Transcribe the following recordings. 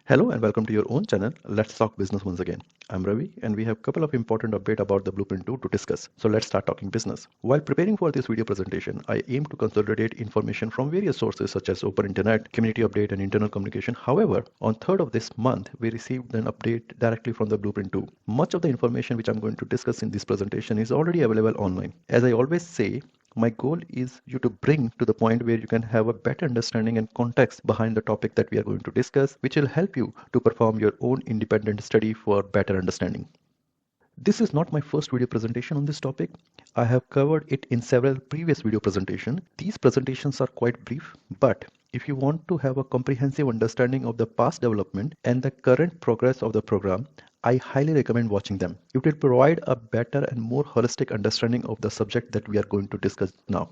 Hello and welcome to your own channel. Let's talk business once again. I'm Ravi and we have a couple of important updates about the Blueprint 2 to discuss. So let's start talking business. While preparing for this video presentation, I aim to consolidate information from various sources such as open internet, community update and internal communication. However, on 3rd of this month, we received an update directly from the Blueprint 2. Much of the information which I'm going to discuss in this presentation is already available online. As I always say, my goal is you to bring to the point where you can have a better understanding and context behind the topic that we are going to discuss, which will help you to perform your own independent study for better understanding. This is not my first video presentation on this topic. I have covered it in several previous video presentations. These presentations are quite brief, but if you want to have a comprehensive understanding of the past development and the current progress of the program, I highly recommend watching them. It will provide a better and more holistic understanding of the subject that we are going to discuss now.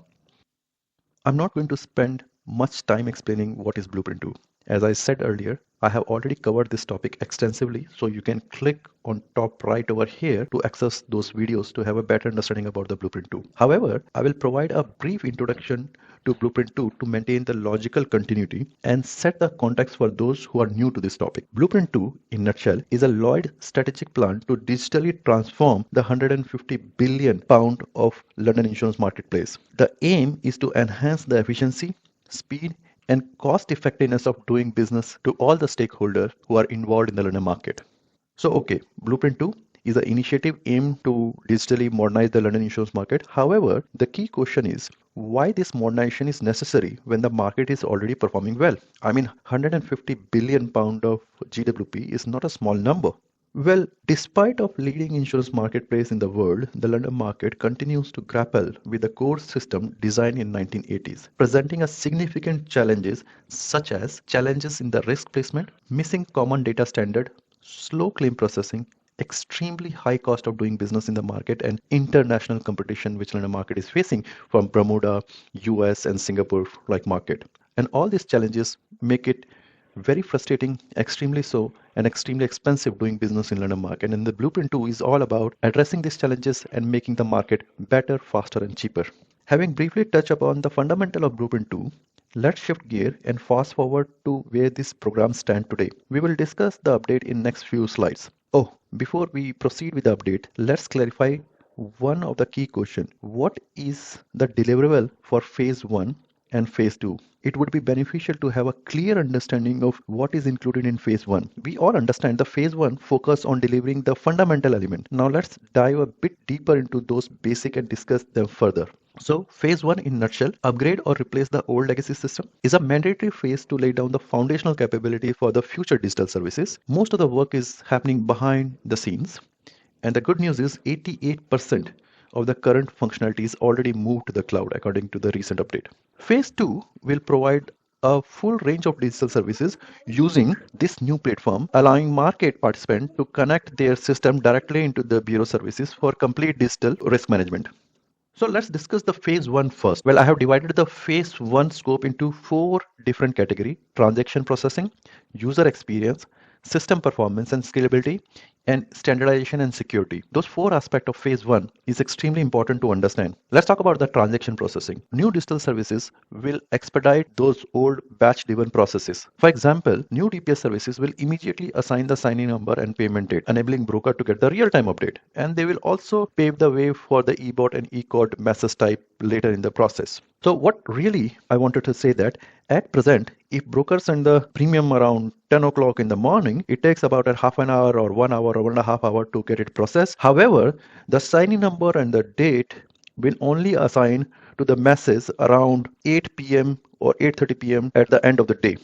I'm not going to spend much time explaining what is Blueprint 2. As I said earlier, I have already covered this topic extensively, so you can click on top right over here to access those videos to have a better understanding about the Blueprint 2. However, I will provide a brief introduction to Blueprint 2 to maintain the logical continuity and set the context for those who are new to this topic. Blueprint 2, in a nutshell, is a Lloyd strategic plan to digitally transform the £150 billion of London insurance marketplace. The aim is to enhance the efficiency, speed, and cost effectiveness of doing business to all the stakeholders who are involved in the London market. So, okay, Blueprint 2 is an initiative aimed to digitally modernize the London insurance market. However, the key question is why this modernization is necessary when the market is already performing well. I mean, £150 billion of GWP is not a small number. Well, despite of leading insurance marketplace in the world, the London market continues to grapple with the core system designed in 1980s, presenting a significant challenges such as challenges in the risk placement, missing common data standard, slow claim processing, extremely high cost of doing business in the market, and international competition which London market is facing from Bermuda, US, and Singapore like market. And all these challenges make it very frustrating, extremely so, and extremely expensive doing business in London market. And the Blueprint 2 is all about addressing these challenges and making the market better, faster, and cheaper. Having briefly touched upon the fundamental of Blueprint 2, let's shift gear and fast forward to where this program stands today. We will discuss the update in next few slides. Oh, before we proceed with the update, let's clarify one of the key questions. What is the deliverable for phase 1 and phase 2? It would be beneficial to have a clear understanding of what is included in phase 1. We all understand the phase 1 focus on delivering the fundamental element. Now let's dive a bit deeper into those basic and discuss them further. So phase 1 in nutshell, upgrade or replace the old legacy system, is a mandatory phase to lay down the foundational capability for the future digital services. Most of the work is happening behind the scenes. And the good news is 88% of the current functionality is already moved to the cloud according to the recent update. Phase 2 will provide a full range of digital services using this new platform, allowing market participants to connect their system directly into the bureau services for complete digital risk management. So let's discuss the phase 1 first. Well, I have divided the phase 1 scope into 4 different categories: transaction processing, user experience, system performance and scalability, and standardization and security. Those 4 aspects of phase 1 is extremely important to understand. Let's talk about the transaction processing. New digital services will expedite those old batch-driven processes. For example, new DPS services will immediately assign the signing number and payment date, enabling broker to get the real-time update. And they will also pave the way for the eBot and eCode message type later in the process. So what really I wanted to say that at present, if brokers send the premium around 10 o'clock in the morning, it takes about a half an hour or 1 hour or 1.5 hours to get it processed. However, the signing number and the date will only assign to the message around 8 p.m. or 8:30 p.m. at the end of the day,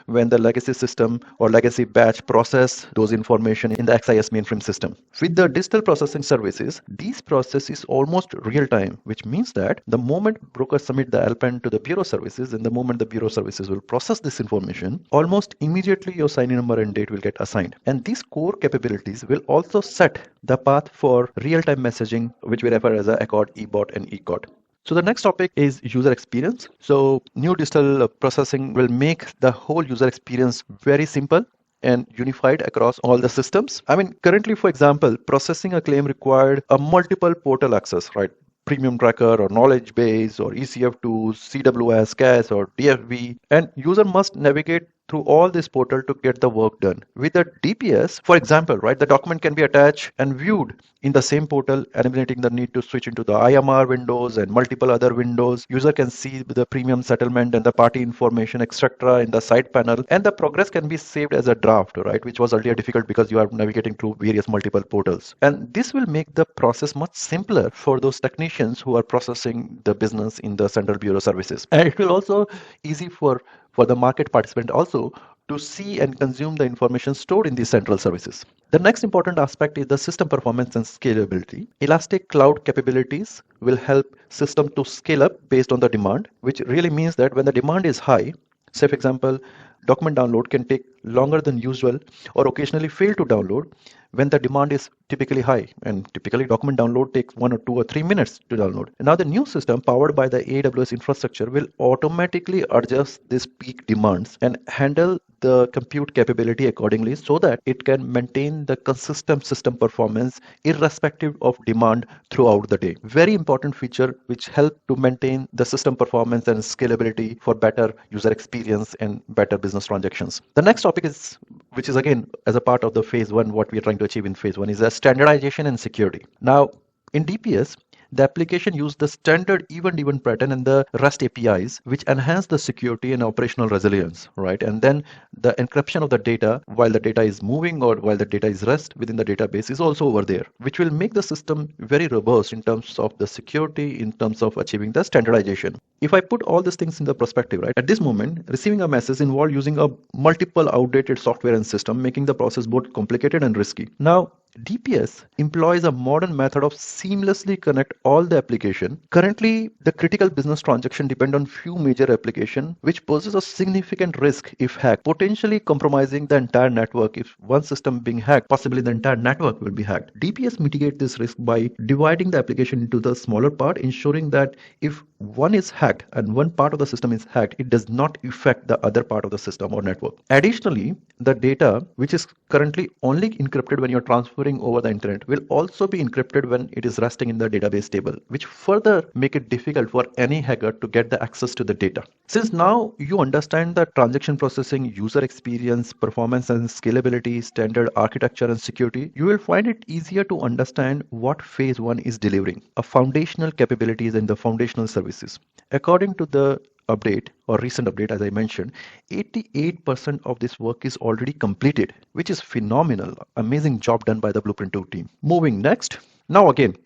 when the legacy system or legacy batch process those information in the XIS mainframe system. With the digital processing services, these process is almost real time, which means that the moment brokers submit the LPAN to the bureau services and the moment the bureau services will process this information, almost immediately your signing number and date will get assigned. And these core capabilities will also set the path for real-time messaging, which we refer as a Accord, eBot, and eCode. So the next topic is user experience. So new digital processing will make the whole user experience very simple and unified across all the systems. I mean, currently, for example, processing a claim required a multiple portal access, right? Premium tracker or knowledge base or ECF tools, CWS, CAS or DFV, and user must navigate through all this portal to get the work done. With the DPS, for example, right, the document can be attached and viewed in the same portal, eliminating the need to switch into the IMR windows and multiple other windows. User can see the premium settlement and the party information, etc. in the side panel, and the progress can be saved as a draft, right, which was earlier difficult because you are navigating through various multiple portals. And this will make the process much simpler for those technicians who are processing the business in the central bureau services. And it will also easy for the market participant also to see and consume the information stored in these central services. The next important aspect is the system performance and scalability. Elastic cloud capabilities will help system to scale up based on the demand, which really means that when the demand is high, say for example, document download can take longer than usual or occasionally fail to download when the demand is typically high, and typically document download takes 1 or 2 or 3 minutes to download. Now the new system powered by the AWS infrastructure will automatically adjust these peak demands and handle the compute capability accordingly so that it can maintain the consistent system performance irrespective of demand throughout the day. Very important feature which help to maintain the system performance and scalability for better user experience and better business transactions. The next topic is, which is again as a part of the phase one, what we are trying to achieve in phase one is a standardization and security. Now in DPS, the application used the standard event-driven pattern and the REST APIs, which enhance the security and operational resilience, right? And then the encryption of the data while the data is moving or while the data is rest within the database is also over there, which will make the system very robust in terms of the security, in terms of achieving the standardization. If I put all these things in the perspective, right, at this moment, receiving a message involved using a multiple outdated software and system, making the process both complicated and risky. Now, DPS employs a modern method of seamlessly connect all the application. Currently, the critical business transaction depend on few major application, which poses a significant risk if hacked, potentially compromising the entire network. If one system being hacked, possibly the entire network will be hacked. DPS mitigate this risk by dividing the application into the smaller part, ensuring that if one is hacked and one part of the system is hacked, it does not affect the other part of the system or network. Additionally, the data, which is currently only encrypted when you're transferring over the internet, will also be encrypted when it is resting in the database table, which further make it difficult for any hacker to get the access to the data. Since now you understand the transaction processing, user experience, performance and scalability, standard architecture and security, you will find it easier to understand what phase one is delivering, a foundational capabilities and the foundational services. According to the update or recent update, as I mentioned, 88% of this work is already completed, which is phenomenal. Amazing job done by the Blueprint 2 team. Moving next. Now again,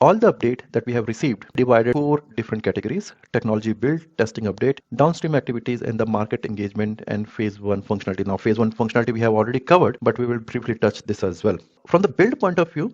all the update that we have received divided 4 different categories: technology build, testing update, downstream activities, and the market engagement and phase 1 functionality. Now phase 1 functionality we have already covered, but we will briefly touch this as well. From the build point of view,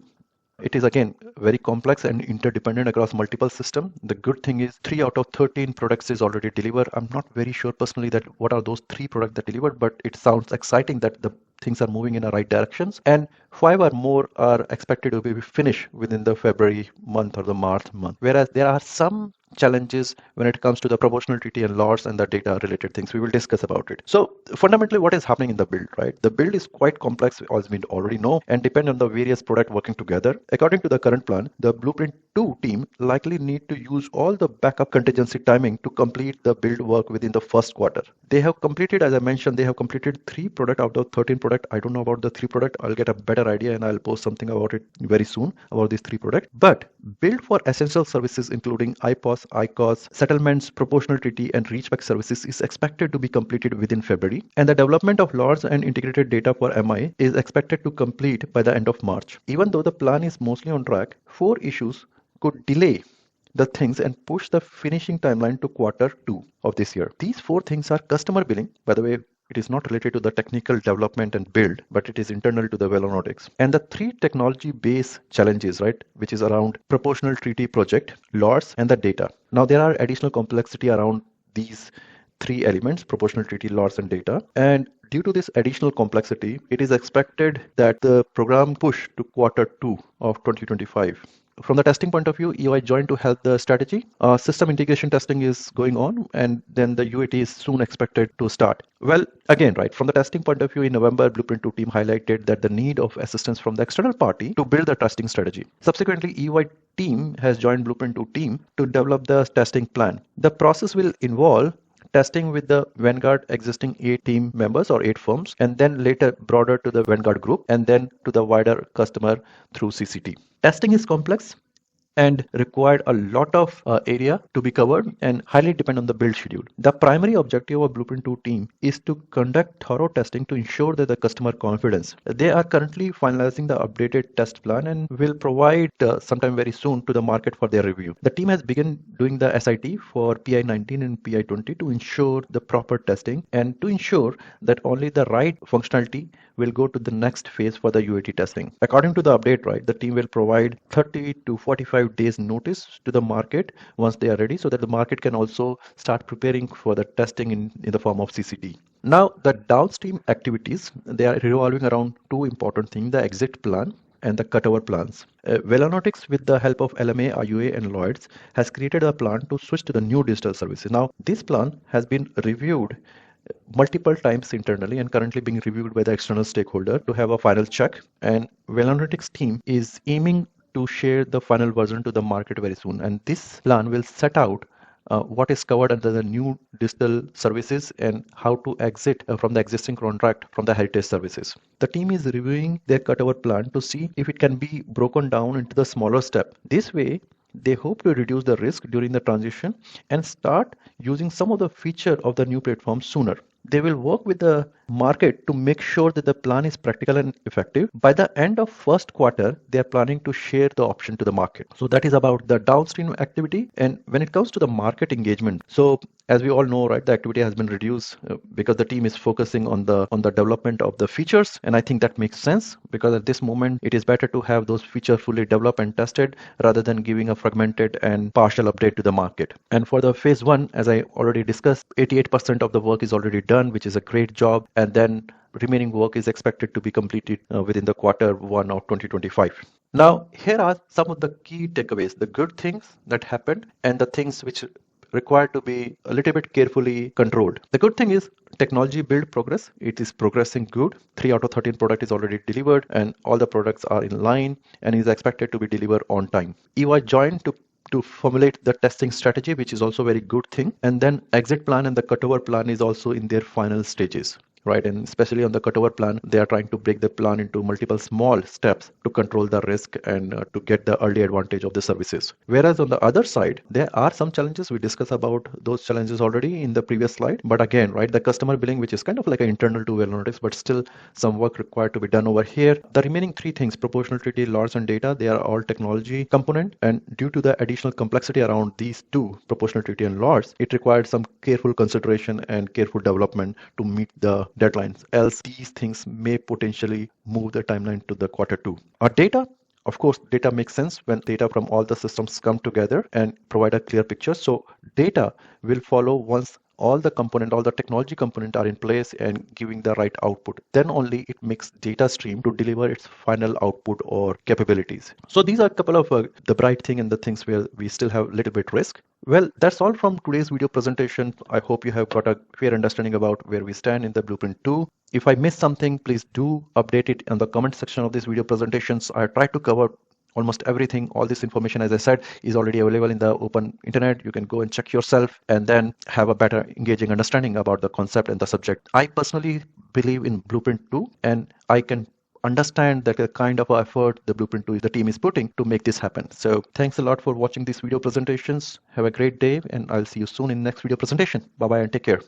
it is again very complex and interdependent across multiple systems. The good thing is 3 out of 13 products is already delivered. I'm not very sure personally that what are those 3 products that delivered, but it sounds exciting that the things are moving in the right directions, and 5 or more are expected to be finished within the February month or the March month. Whereas there are some challenges when it comes to the proportionality and loss and the data related things. We will discuss about it. So fundamentally what is happening in the build, right? The build is quite complex, as we already know, and depend on the various products working together. According to the current plan, the Blueprint 2 team likely need to use all the backup contingency timing to complete the build work within the first quarter. They have completed, as I mentioned, they have completed 3 products out of 13 products. I don't know about the 3 products. I'll get a better idea and I'll post something about it very soon about these 3 products. But build for essential services including IPOS, ICOS, settlements, proportional treaty, and reachback services is expected to be completed within February. And the development of large and integrated data for MI is expected to complete by the end of March. Even though the plan is mostly on track, 4 issues could delay the things and push the finishing timeline to quarter 2 of this year. These 4 things are customer billing. By the way, it is not related to the technical development and build, but it is internal to the Velonautics. And the 3 technology-based challenges, right, which is around proportional treaty project, loss, and the data. Now there are additional complexity around these 3 elements: proportional treaty, loss, and data. And due to this additional complexity, it is expected that the program push to quarter 2 of 2025. From the testing point of view, EY joined to help the strategy. System integration testing is going on, and then the UAT is soon expected to start. Well, again, right, from the testing point of view, in November, Blueprint 2 team highlighted that the need of assistance from the external party to build the testing strategy. Subsequently, EY team has joined Blueprint 2 team to develop the testing plan. The process will involve testing with the Vanguard existing 8 team members or 8 firms, and then later broader to the Vanguard group, and then to the wider customer through CCT. Testing is complex and required a lot of area to be covered and highly depend on the build schedule. The primary objective of Blueprint 2 team is to conduct thorough testing to ensure that the customer confidence. They are currently finalizing the updated test plan and will provide sometime very soon to the market for their review. The team has begun doing the SIT for PI19 and PI20 to ensure the proper testing and to ensure that only the right functionality will go to the next phase for the UAT testing. According to the update, right, the team will provide 30 to 45 days notice to the market once they are ready, so that the market can also start preparing for the testing in the form of CCT. Now, the downstream activities, they are revolving around two important things: the exit plan and the cutover plans. Velonautics, with the help of LMA, IUA, and Lloyd's, has created a plan to switch to the new digital services. Now, this plan has been reviewed multiple times internally and currently being reviewed by the external stakeholder to have a final check. And Velonautics team is aiming to share the final version to the market very soon. And this plan will set out what is covered under the new digital services and how to exit from the existing contract from the heritage services. The team is reviewing their cutover plan to see if it can be broken down into the smaller step. This way, they hope to reduce the risk during the transition and start using some of the feature of the new platform sooner. They will work with the market to make sure that the plan is practical and effective. By the end of first quarter, they are planning to share the option to the market. So that is about the downstream activity. And when it comes to the market engagement, so as we all know, right, the activity has been reduced because the team is focusing on the development of the features, and I think that makes sense, because at this moment it is better to have those features fully developed and tested rather than giving a fragmented and partial update to the market. And for the phase 1, as I already discussed, 88% of the work is already done, which is a great job, and then remaining work is expected to be completed within the Q1 of 2025. Now, here are some of the key takeaways, the good things that happened and the things which required to be a little bit carefully controlled. The good thing is technology build progress. It is progressing good. 3 out of 13 product is already delivered and all the products are in line and is expected to be delivered on time. EY joined to formulate the testing strategy, which is also a very good thing. And then exit plan and the cutover plan is also in their final stages. Right, and especially on the cutover plan, they are trying to break the plan into multiple small steps to control the risk and to get the early advantage of the services. Whereas on the other side, there are some challenges. We discussed about those challenges already in the previous slide. But again, right, the customer billing, which is kind of like an internal to Velonautics, but still some work required to be done over here. The remaining three things, proportionality, loss, and data, they are all technology component. And due to the additional complexity around these two, proportionality and loss, it required some careful consideration and careful development to meet the deadlines, else these things may potentially move the timeline to the Q2. Our data, of course, data makes sense when data from all the systems come together and provide a clear picture. So data will follow once all the technology component are in place and giving the right output. Then only it makes data stream to deliver its final output or capabilities. So these are a couple of the bright thing and the things where we still have a little bit risk. Well, that's all from today's video presentation. I hope you have got a clear understanding about where we stand in the Blueprint 2. If I missed something, please do update it in the comment section of these video presentations. I try to cover almost everything. All this information, as I said, is already available in the open internet. You can go and check yourself and then have a better engaging understanding about the concept and the subject. I personally believe in Blueprint 2, and I can understand that the kind of effort the Blueprint 2 the team is putting to make this happen. So thanks a lot for watching these video presentations. Have a great day, and I'll see you soon in the next video presentation. Bye bye and take care.